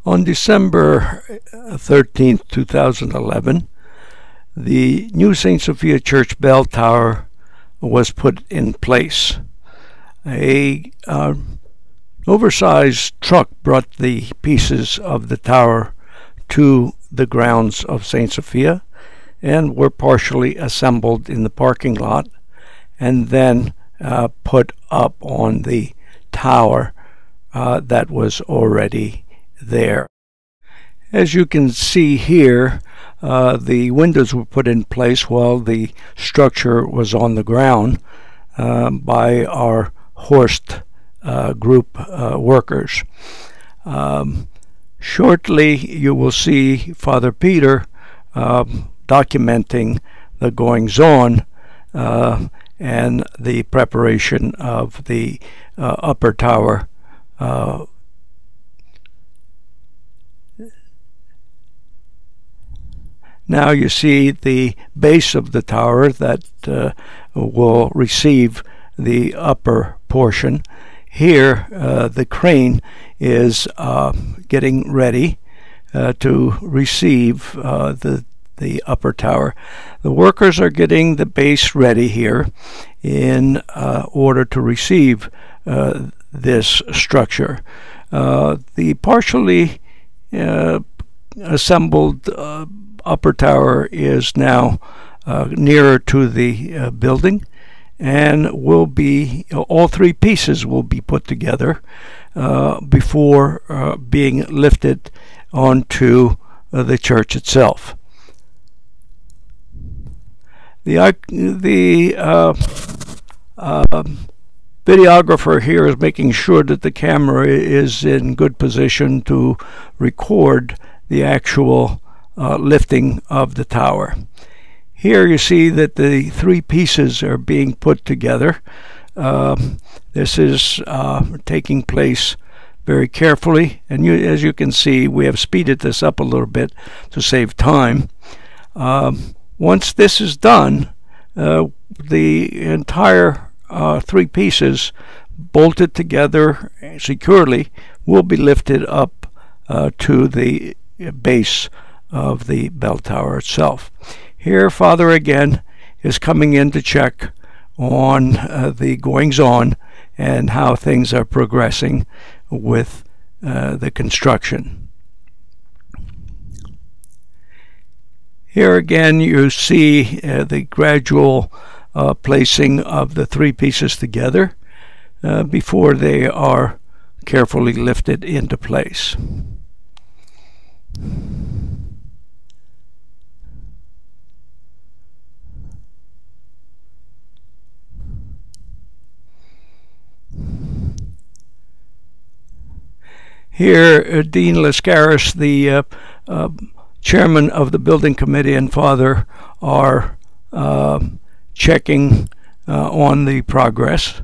On December 13th, 2011, the new St. Sophia Church bell tower was put in place. A oversized truck brought the pieces of the tower to the grounds of St. Sophia and were partially assembled in the parking lot and then put up on the tower that was already there. As you can see here, the windows were put in place while the structure was on the ground by our Horst group workers. Shortly you will see Father Peter documenting the goings-on and the preparation of the upper tower. Now you see the base of the tower that will receive the upper portion. Here the crane is getting ready to receive the upper tower. The workers are getting the base ready here in order to receive this structure. The partially assembled upper tower is now nearer to the building, and will be all three pieces will be put together before being lifted onto the church itself. The videographer here is making sure that the camera is in good position to record the actual lifting of the tower. Here you see that the three pieces are being put together. This is taking place very carefully, and as you can see, we have speeded this up a little bit to save time. Once this is done, the entire three pieces bolted together securely will be lifted up to the base of the bell tower itself. Here Father again is coming in to check on the goings-on and how things are progressing with the construction. Here again you see the gradual placing of the three pieces together before they are carefully lifted into place. Here, Dean Lascaris, the chairman of the building committee, and Father are checking on the progress.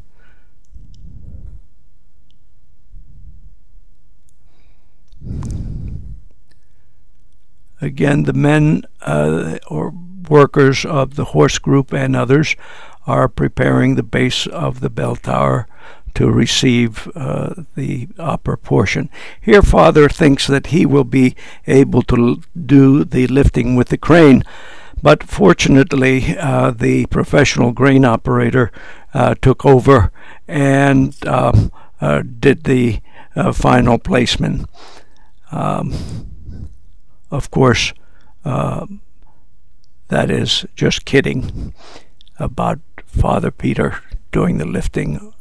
Again, the men or workers of the Horse Group and others are preparing the base of the bell tower to receive the upper portion. Here Father thinks that he will be able to do the lifting with the crane, but fortunately the professional crane operator took over and did the final placement. Of course, that is just kidding about Father Peter doing the lifting.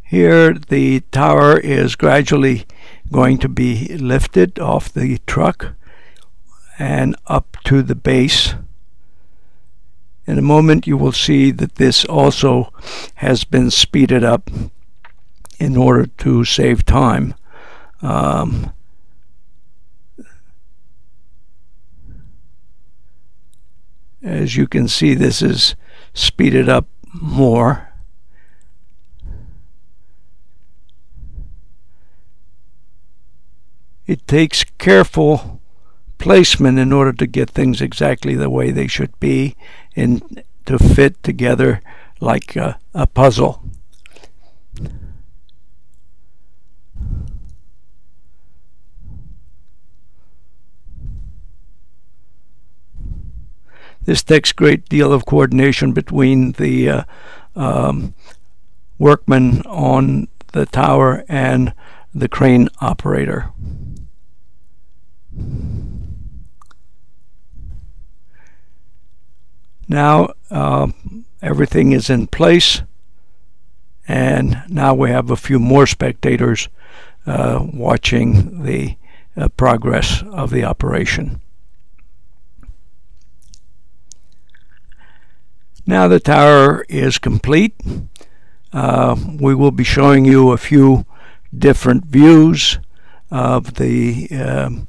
Here the tower is gradually going to be lifted off the truck and up to the base. In a moment you will see that this also has been speeded up in order to save time. As you can see, this is speeded up more. It takes careful placement in order to get things exactly the way they should be and to fit together like a puzzle. This takes a great deal of coordination between the workmen on the tower and the crane operator. Now everything is in place, and now we have a few more spectators watching the progress of the operation. Now the tower is complete. We will be showing you a few different views of the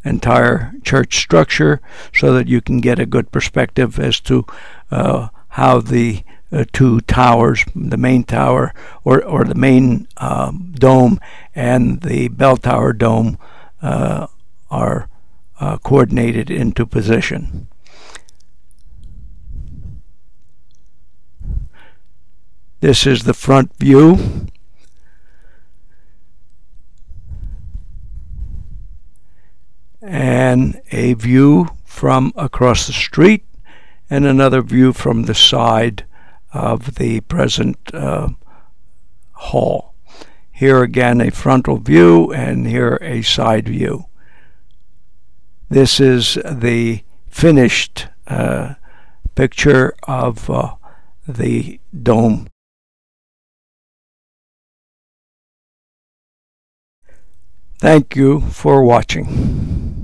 entire church structure so that you can get a good perspective as to how the two towers, the main tower or the main dome and the bell tower dome are coordinated into position. This is the front view. And a view from across the street, and another view from the side of the present hall. Here again a frontal view, and here a side view. This is the finished picture of the dome. Thank you for watching.